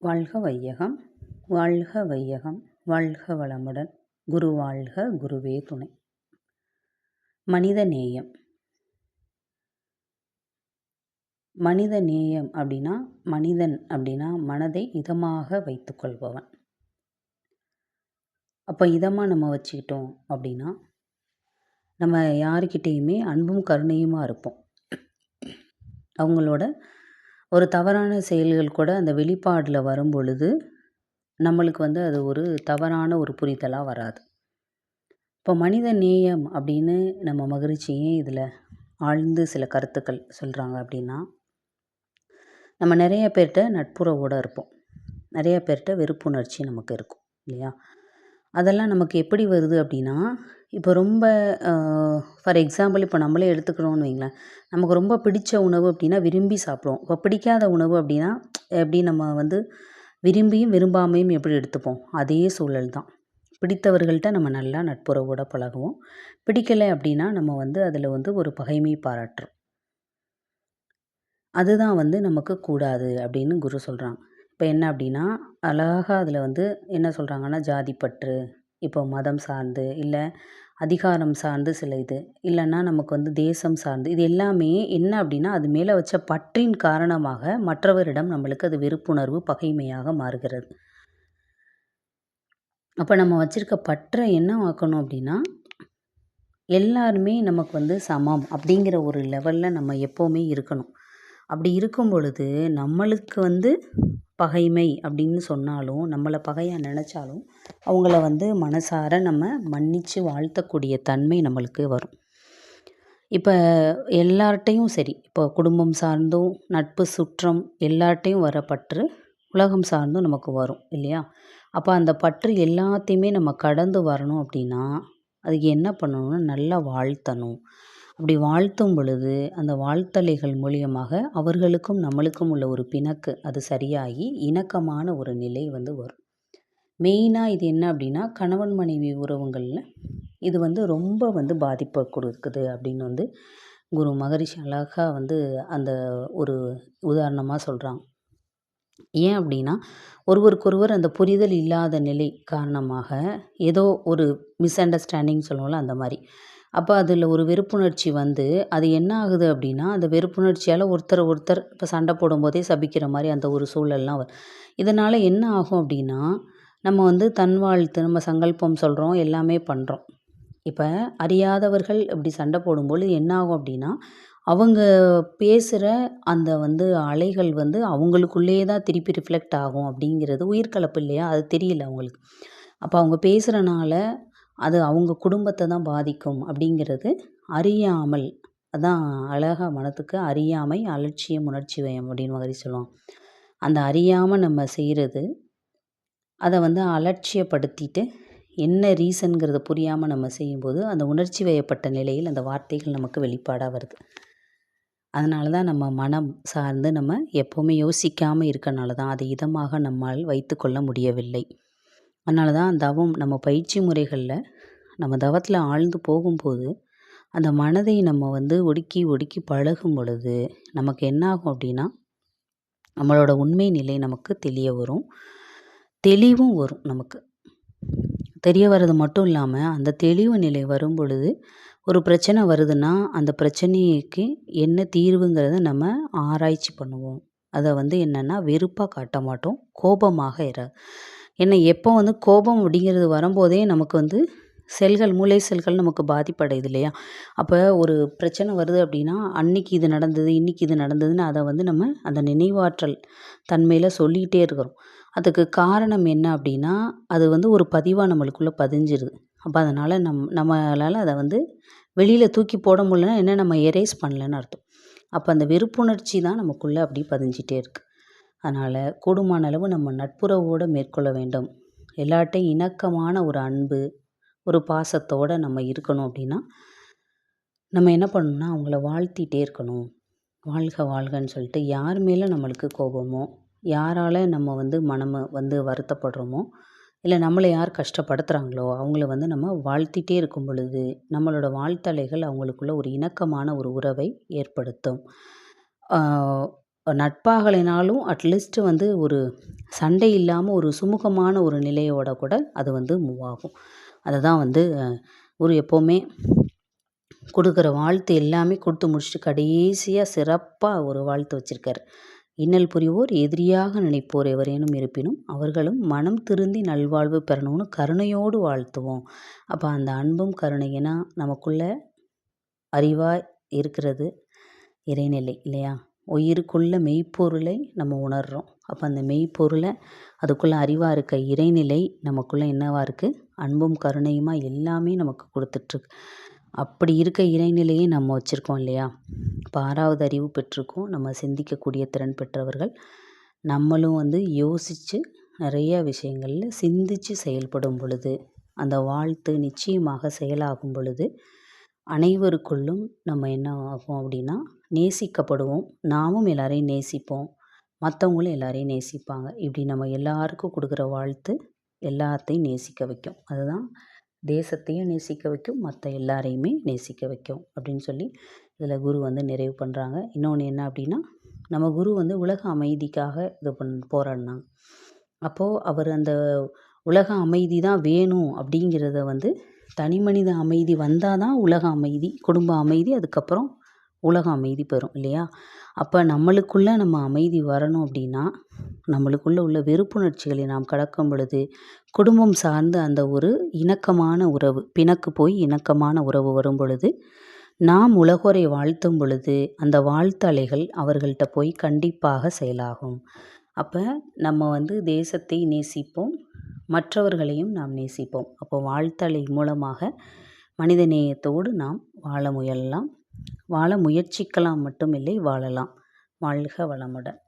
வாழ்க வையகம், வாழ்க வையகம், வாழ்க வளமுடன். குரு வாழ்க, குருவே துணை. மனித நேயம். மனித நேயம் அப்படின்னா, மனிதன் அப்படின்னா மனதை இதமாக வைத்துக்கொள்பவன். அப்போ இதமாக நம்ம வச்சுக்கிட்டோம் அப்படின்னா, நம்ம யாருக்கிட்டேயுமே அன்பும் கருணையுமா இருப்போம். அவங்களோட ஒரு தவறான செயல்கள் கூட அந்த வெளிப்பாடில் வரும் பொழுது நம்மளுக்கு அது ஒரு தவறான ஒரு புரிதலாக வராது. இப்போ மனித நேயம் அப்படின்னு நம்ம மகிழ்ச்சியே இதில் ஆழ்ந்து சில கருத்துக்கள் சொல்கிறாங்க அப்படின்னா, நம்ம நிறைய பேர்கிட்ட நட்புறவோடு இருப்போம், நிறைய பேர்கிட்ட வெறுப்புணர்ச்சி நமக்கு இருக்கும் இல்லையா? அதெல்லாம் நமக்கு எப்படி வருது அப்படின்னா, இப்போ ரொம்ப ஃபார் எக்ஸாம்பிள் இப்போ நம்மளே எடுத்துக்கிறோன்னு வைங்களேன், நமக்கு ரொம்ப பிடிச்ச உணவு அப்படின்னா விரும்பி சாப்பிடுவோம். இப்போ பிடிக்காத உணவு அப்படின்னா எப்படி நம்ம விரும்பியும் விரும்பாமையும் எப்படி எடுத்துப்போம், அதே சூழல் தான். பிடித்தவர்கள்ட்ட நம்ம நல்லா நட்புறவோடு பழகுவோம், பிடிக்கலை அப்படின்னா நம்ம அதில் ஒரு பகைமை பாராட்டுறோம். அதுதான் நமக்கு கூடாது அப்படின்னு குரு சொல்கிறாங்க. இப்போ என்ன அப்படின்னா, அழகாக அதில் என்ன சொல்கிறாங்கன்னா, ஜாதிப்பற்று, இப்போ மதம் சார்ந்து இல்லை அதிகாரம் சார்ந்து சில இது இல்லைன்னா நமக்கு தேசம் சார்ந்து இது எல்லாமே என்ன அப்படின்னா, அது மேலே வச்ச பற்றின் காரணமாக மற்றவரிடம் நம்மளுக்கு அது வெறுப்புணர்வு பகைமையாக மாறுகிறது. அப்போ நம்ம வச்சுருக்க பற்றை என்ன ஆக்கணும் அப்படின்னா, எல்லாருமே நமக்கு சமம் அப்படிங்கிற ஒரு லெவலில் நம்ம எப்போவுமே இருக்கணும். அப்படி இருக்கும் பொழுது நம்மளுக்கு பகைமை அப்படின்னு சொன்னாலும், நம்மளை பகையாக நினச்சாலும் அவங்கள மனசார நம்ம மன்னித்து வாழ்த்தக்கூடிய தன்மை நம்மளுக்கு வரும். இப்போ எல்லார்ட்டையும் சரி, இப்போ குடும்பம் சார்ந்தும் நட்பு சுற்றம் எல்லார்ட்டையும் வர பற்று உலகம் சார்ந்தும் நமக்கு வரும் இல்லையா? அப்போ அந்த பற்று எல்லாத்தையுமே நம்ம கடந்து வரணும் அப்படின்னா, அதுக்கு என்ன பண்ணணும்னா நல்லா வாழ்த்தணும். அப்படி வாழ்த்தும் பொழுது அந்த வாழ்த்தலைகள் மூலியமாக அவர்களுக்கும் நம்மளுக்கும் உள்ள ஒரு பிணக்கு அது சரியாகி இணக்கமான ஒரு நிலை வரும். மெயினாக இது என்ன அப்படின்னா, கணவன் மனைவி உறவுகளில் இது ரொம்ப பாதிப்பை கொடுக்குது அப்படின்னு குரு மகரிஷி அழகாக அந்த ஒரு உதாரணமாக சொல்கிறாங்க. ஏன் அப்படின்னா, ஒருவருக்கொருவர் அந்த புரிதல் இல்லாத நிலை காரணமாக ஏதோ ஒரு மிஸ் அண்டர்ஸ்டாண்டிங் சொல்லுவோம்ல, அந்த மாதிரி. அப்போ அதில் ஒரு வெறுப்புணர்ச்சி அது என்ன ஆகுது அப்படின்னா, அந்த வெறுப்புணர்ச்சியால் ஒருத்தர் இப்போ சண்டை போடும்போதே சபிக்கிற மாதிரி அந்த ஒரு சூழல்லாம் வரும். இதனால் என்ன ஆகும் அப்படின்னா, நம்ம தன் வாழ்த்து நம்ம சங்கல்பம் சொல்கிறோம், எல்லாமே பண்ணுறோம். இப்போ அறியாதவர்கள் இப்படி சண்டை போடும்போது என்ன ஆகும் அப்படின்னா, அவங்க பேசுகிற அந்த அலைகள் அவங்களுக்குள்ளேயே தான் திருப்பி ரிஃப்ளெக்ட் ஆகும் அப்படிங்கிறது உயிர்கலப்பு இல்லையா? அது தெரியல அவங்களுக்கு. அப்போ அவங்க பேசுகிறனால அது அவங்க குடும்பத்தை தான் பாதிக்கும் அப்படிங்கிறது அறியாமல். அதான் அழகா மனத்துக்கு அறியாமை அலட்சியம் உணர்ச்சி வயம் அப்படின்னு மாதிரி சொல்லுவாங்க. அந்த அறியாமல் நம்ம செய்கிறது அதை அலட்சியப்படுத்திட்டு என்ன ரீசன்கிறத புரியாமல் நம்ம செய்யும்போது அந்த உணர்ச்சி வயப்பட்ட நிலையில் அந்த வார்த்தைகள் நமக்கு வெளிப்பாடாக வருது. அதனால தான் நம்ம மனம் சார்ந்து நம்ம எப்போவுமே யோசிக்காமல் இருக்கனால தான் அதை இதமாக நம்மால் வைத்துக்கொள்ள முடியவில்லை. அதனால தான் தவம் நம்ம பயிற்சி முறைகளில் நம்ம தவத்தில் ஆழ்ந்து போகும்போது அந்த மனதை நம்ம ஒடுக்கி ஒடுக்கி பழகும் பொழுது நமக்கு என்ன ஆகும் அப்படின்னா, நம்மளோட உண்மை நிலை நமக்கு தெரிய வரும், தெளிவும் வரும். நமக்கு தெரிய வர்றது மட்டும் இல்லாமல் அந்த தெளிவு நிலை வரும் பொழுது ஒரு பிரச்சனை வருதுன்னா அந்த பிரச்சனைக்கு என்ன தீர்வுங்கிறத நம்ம ஆராய்ச்சி பண்ணுவோம். அதை என்னென்னா வெறுப்பாக காட்ட மாட்டோம், கோபமாக இராது. ஏன்னா எப்போ கோபம் அப்படிங்கிறது வரும்போதே நமக்கு செல்கள் மூளை செல்கள் நமக்கு பாதிப்படையுது இல்லையா? அப்போ ஒரு பிரச்சனை வருது அப்படின்னா, அன்னைக்கு இது நடந்தது, இன்னைக்கு இது நடந்ததுன்னு அதை நம்ம அந்த நினைவாற்றல் தன்மையில் சொல்லிகிட்டே இருக்கிறோம். அதுக்கு காரணம் என்ன அப்படின்னா, அது ஒரு பதிவாக நம்மளுக்குள்ளே பதிஞ்சிருது. அப்போ அதனால் நம்மளால் அதை வெளியில் தூக்கி போட முடியலன்னா என்ன, நம்ம எரேஸ் பண்ணலன்னு அர்த்தம். அப்போ அந்த வெறுப்புணர்ச்சி தான் நமக்குள்ளே அப்படி பதிஞ்சிட்டே இருக்குது. அதனால் கூடுமான அளவு நம்ம நட்புறவோடு மேற்கொள்ள வேண்டும். எல்லாட்டையும் இணக்கமான ஒரு அன்பு, ஒரு பாசத்தோடு நம்ம இருக்கணும் அப்படின்னா, நம்ம என்ன பண்ணணும்னா அவங்கள வாழ்த்திட்டே இருக்கணும். வாழ்க வாழ்கன்னு சொல்லிட்டு யார் மேலே நம்மளுக்கு கோபமோ, யாரால் நம்ம மனம் வருத்தப்படுறோமோ, இல்லை நம்மளை யார் கஷ்டப்படுத்துகிறாங்களோ அவங்கள நம்ம வாழ்த்திட்டே இருக்கும் பொழுது நம்மளோட வாழ்த்தலைகள் அவங்களுக்குள்ள ஒரு இணக்கமான ஒரு உறவை ஏற்படுத்தும். நட்பாகலைனாலும் அட்லீஸ்ட் ஒரு சண்டை இல்லாமல் ஒரு சுமூகமான ஒரு நிலையோட கூட அது வந்து மூவ் ஆகும். அதை தான் வந்து குரு எப்போவுமே கொடுக்குற வாழ்த்து எல்லாமே கொடுத்து முடிச்சுட்டு கடைசியாக சிறப்பாக ஒரு வாழ்த்து வச்சுருக்காரு. இன்னல் புரிவோர் எதிரியாக நினைப்போர் எவரேனும் இருப்பினும் அவர்களும் மனம் திருந்தி நல்வாழ்வு பெறணும்னு கருணையோடு வாழ்த்துவோம். அப்போ அந்த அன்பும் கருணை, ஏன்னா நமக்குள்ள அறிவாய் இருக்கிறது இறைநிலை இல்லையா? உயிருக்குள்ள மெய்ப்பொருளை நம்ம உணர்கிறோம். அப்போ அந்த மெய்ப்பொருளை அதுக்குள்ளே அறிவாக இருக்க இறைநிலை நமக்குள்ளே என்னவா இருக்குது? அன்பும் கருணையுமா எல்லாமே நமக்கு கொடுத்துட்ருக்கு. அப்படி இருக்க இறைநிலையை நம்ம வச்சுருக்கோம் இல்லையா? இப்போ 6வது அறிவு பெற்றிருக்கோம். நம்ம சிந்திக்கக்கூடிய திறன் பெற்றவர்கள். நம்மளும் வந்து யோசித்து நிறைய விஷயங்களில் சிந்தித்து செயல்படும் பொழுது அந்த வாழ்த்து நிச்சயமாக செயலாகும் பொழுது அனைவருக்குள்ளும் நம்ம என்ன ஆகும் அப்படின்னா நேசிக்கப்படுவோம். நாமும் எல்லாரையும் நேசிப்போம். மற்றவங்களும் எல்லாரையும் நேசிப்பாங்க. இப்படி நம்ம எல்லாருக்கும் கொடுக்குற வாழ்த்து எல்லாத்தையும் நேசிக்க வைக்கும். அதுதான் தேசத்தையும் நேசிக்க வைக்கும், மற்ற எல்லாரையுமே நேசிக்க வைக்கும் அப்படின்னு சொல்லி இதில் குரு வந்து நிறைவு பண்ணுறாங்க. இன்னொன்று என்ன அப்படின்னா, நம்ம குரு வந்து உலக அமைதிக்காக இது போராடினாங்க. அப்போது அவர் அந்த உலக அமைதி தான் வேணும் அப்படிங்கிறத வந்து தனி மனித அமைதி வந்தால் தான் உலக அமைதி, குடும்ப அமைதி, அதுக்கப்புறம் உலக அமைதி பெறும் இல்லையா? அப்போ நம்மளுக்குள்ளே நம்ம அமைதி வரணும் அப்படின்னா நம்மளுக்குள்ளே உள்ள வெறுப்புணர்ச்சிகளை நாம் கடக்கும் பொழுது குடும்பம் சார்ந்து அந்த ஒரு இணக்கமான உறவு, பிணக்கு போய் இணக்கமான உறவு வரும் பொழுது நாம் உலகோரை வாழ்த்தும் பொழுது அந்த வாழ்த்தலைகள் அவர்கள்ட்ட போய் கண்டிப்பாக செயலாகும். அப்போ நம்ம வந்து தேசத்தை நேசிப்போம், மற்றவர்களையும் நாம் நேசிப்போம். அப்போ வாழ்த்தலை மூலமாக மனித நேயத்தோடு நாம் வாழ முயலலாம், வாழ முயற்சிக்கலாம் மட்டுமில்லை, வாழலாம். வாழ்க வளமுடன்.